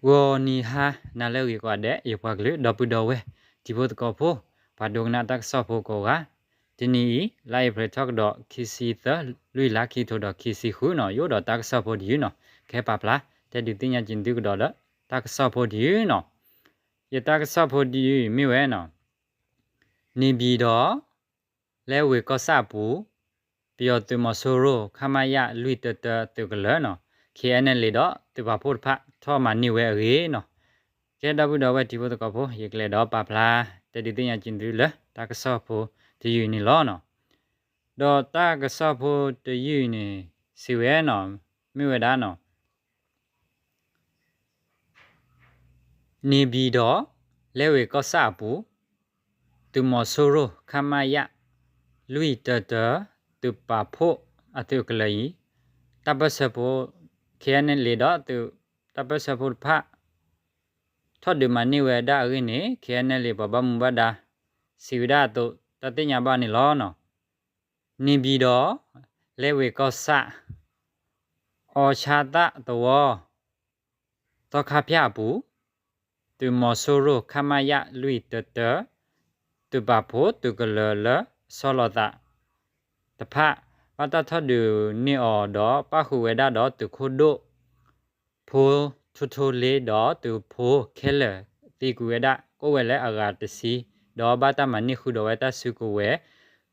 Woni ha na le wi kwa de e kwa gle do pu do we ti bo ko pho ba dong na tak so pho ko ga ti ni lai pre talk do kisi the lui la ki tho do kisi khu no yo do tak so pho di no ke pa pla te di tin nya jin du do da tak so pho di no ye tak so pho di mi we no ni bi do le we ko sa pu pi yo tu mo so ro khama ya lui te te tu gle no KNL လေတော့သူပါဖို့ဖတ်ထောမနိဝဲရေနော်ကဲတော့ဘူးတော့ဝဲဒီဖို့တော့ဖို့ရေကလေတော့ပါဖလားတတိတင်ရကျင်သူလေတာကဆော့ဖို့တယူနေလောနော်တော့တာကဆော့ဖို့တယူနေစီဝဲနော်မိဝဲတာနော်နေပြီးတော့လဲဝဲကောစပူသူမဆိုးရခမယလူတတသူပါဖို့အတုကလေးတပတ်စဖို့KNL လေတော့သူတပတ်စဖို့ဖတ်ထော်ဒီမနိဝဲဒါရင်းနေ KNL လေဘဘမဘဒါစီဝဒတုတတိညာပါနေလောနော်နေပြီးတော့လဲဝေကောဆာအောချာတတောတော့ခပြပူသူမဆိုးရခမယလူတတသူပါဖို့သူကလလဆောလတာတဖပတထဒူနေအော်တော့ပခုဝဲဒါတော့သူခုဒိုဖိုထုထိုလေးတော့သူဖိုခဲလတီကူဝဲဒါကိုဝဲလဲအဂါတစီတော့ဘာတမနိခုတော့ဝဲတဆုကိုဝဲ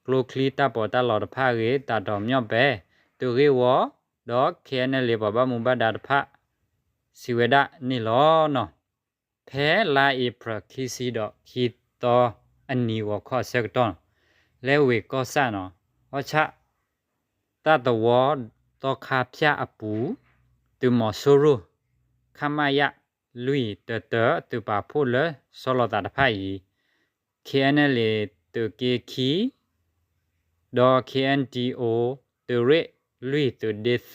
ကလိုကလီတာပေါ်တာလော်တဖာရေတာတော်မြော့ပဲသူရေဝတော့ KNL လေဘဘမူဘဒါတဖစီဝဲဒါနိလောနော်ဖဲလာဧပခီစီတော့ခီတော့အနီဝခော့ဆက်တော့လဲဝေကောဆာနော်ဟောချတတဝတော့ခါဖြာအပူသူမဆိုးရခမယလူတတသူပါဖို့လဲဆောလတာတဖိုင် KNL လေသူကေခီတော့ KNTO သူရဲလူသူဒေသ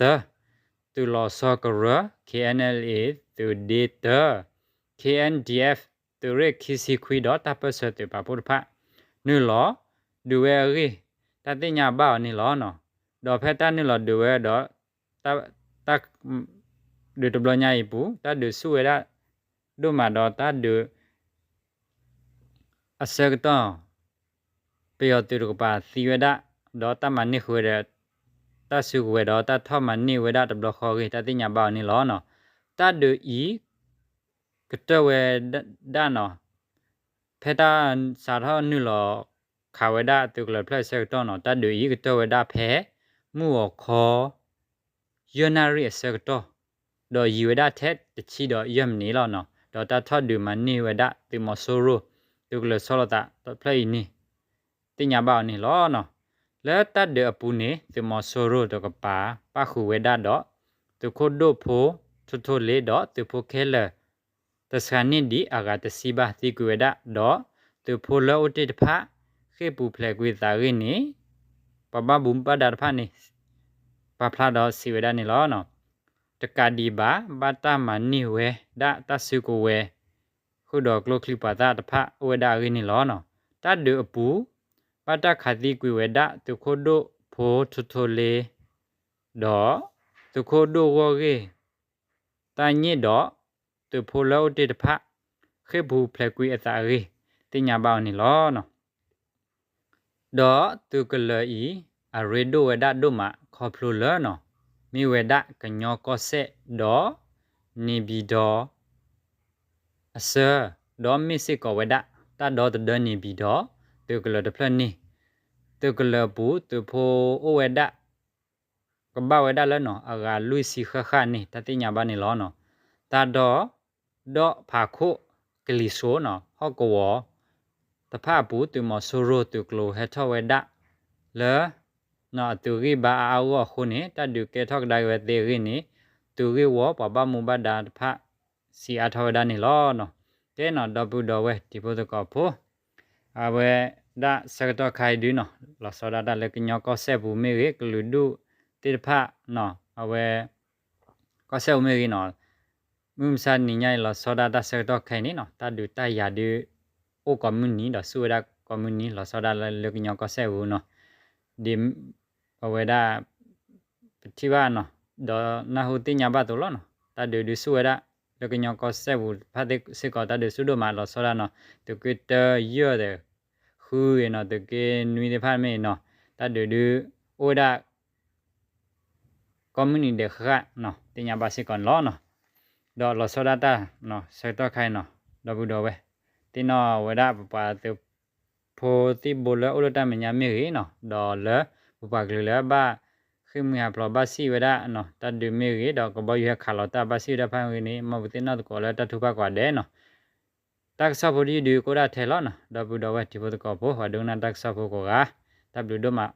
သူလောဆောကရ KNL သူဒေသ KNDF သူရဲခီစီခွီတော့တပတ်စသူပါဖို့ဖာနူလောဒူဝဲရီတတိညာဘောက်နီလောနော်တော့ဖက်တန်နီလောဒူဝဲတော့တဒူတဘလညာပူတဒူဆူဝဲဒါဒူမာတော့တဒူအစကတော့ပေယတူကပါစီဝဲဒါတော့တမနိခွေရတဆုဝဲတော့တထမနိဝဲဒါတဘလခေါ်ရီတတိညာဘောက်နီလောနော်တဒူဤကတဝဲဒါနော်ဖက်တာစာထောနူလောခါဝဲဒါတူကလဖလက်ဆက်တော့နော်တဒူဤကတဝဲဒါဖဲမှုခေါ်ယောနာရီဆက်တော့တော့ယူဝဲဒါတဲ့တချီတော့ယမ်နေလောနော်တော့တထဒူမနိဝဲဒါတူမဆိုရတူကလဆောလတာတော့ဖလိုက်နေတင်ညာဘောက်နေလောနော်လဲတတ်တဲ့အပူနေတူမဆိုရတော့ကပါပခုဝဲဒါတော့တူခိုဒိုဖိုထွထိုလေတော့တူဖိုခဲလတစခနိဒီအဂါတစီဘာတိကွေဒါတော့တူဖိုလောအတိတဖာခေပူဖလက်ကွေသာရင်းနေပပဘုံပဒါတဖာနေပဖလာတော့စီဝဲဒါနေလောနော်တကဒီဘာဘာတာမနိဝဲဒါတဆုကိုဝဲခုတော့ကလိုကလီပါတာတဖာဝဲဒါရင်းနေလောနော်တတ်ဒူအပူပတခါတိကွေဝဲဒါတူခိုဒိုဖိုထွထိုလေတော့တူခိုဒိုဝရေတန်ညစ်တော့တူဖိုလောတိတဖာခေဘူးဖလက်ကွေအသာရီတင်ညာဘောက်နေလောနော်တော့တူကလီအရေဒိုဝဲဒါဒိုမာခေါပလိုလနော်မိဝဲဒါကညောကောဆက်တော့နေဘီတော့အစတော့မစ်စစ်ကောဝဲဒါတတ်တော့တနေဘီတော့တူကလတဖလနေတူကလဘူးတူဖိုအိုဝဲဒါကဘာဝဲဒါလဲနော်အဂါလူစီခခနေတတိညာဘာနေလောနော်တတ်တော့ဖာခုကလီဆိုနော်ဟောကောတဖာဘူးတူမဆိုရိုတူကလိုဟက်ထဝဲဒါလဲနော်တူရီဘာအောခုနေတဒူကေထောက်ဒိုင်ဝဲတေရီနေတူရီဝပပမူဘဒါတဖာစီအထောဒါနေလောနော်ကဲနော်ဒဘူဒဝဲဒီပိုတကောဖိုအဝဲဒါစကတော့ခိုင်ဒူနော်လောစောဒါဒါလေကညောကောဆက်ဘူးမေရီကလူဒူတေတဖာနော်အဝဲကောဆက်မေရီနော်မုံစာနိညာလောစောဒါဒါစကတော့ခိုင်နေနော်တဒူတယာဒူအိုကွန်မြူနီတော့ဆူဒါကွန်မြူနီလောစောဒါလေကညောကောဆက်ဘူးနော်ဒီဝဲဒါပတိဘာနော်ဒေါ်နာဟုတင်ညာဘတ်တော်လောနော်တဒူဒူဆူဝဲဒါ แล้วก็ยองก็เซบูพาติสิกอตาเดสุโดมาลอซอดาเนาะตะกเตเยอะเดคือเนาะตะเกนุยเดพาเมเนาะตาเดดูโอดาคอมมูนิเดคะเนาะติญาบาสิกอนลอเนาะดอลอซอดาตาเนาะเซตอไคเนาะดอบุดอเวติเนาะเวดาปาเตโพติโบลโอลตาเมญาเมเรเนาะดอลปุปากเลบาคือมีหาปลอบาซีเวดาเนาะตาดูเมเรดอกก็บ่อยู่คาลอตาบาซีดาพาเวนี่มาบุติเนาะก็ละตาทุปากว่าเดเนาะตักซาบดีดูก็ได้เทลอนะดับดูดาวที่พอตก็พอว่าดงนั้นตักซาพก็กะตับดูดมา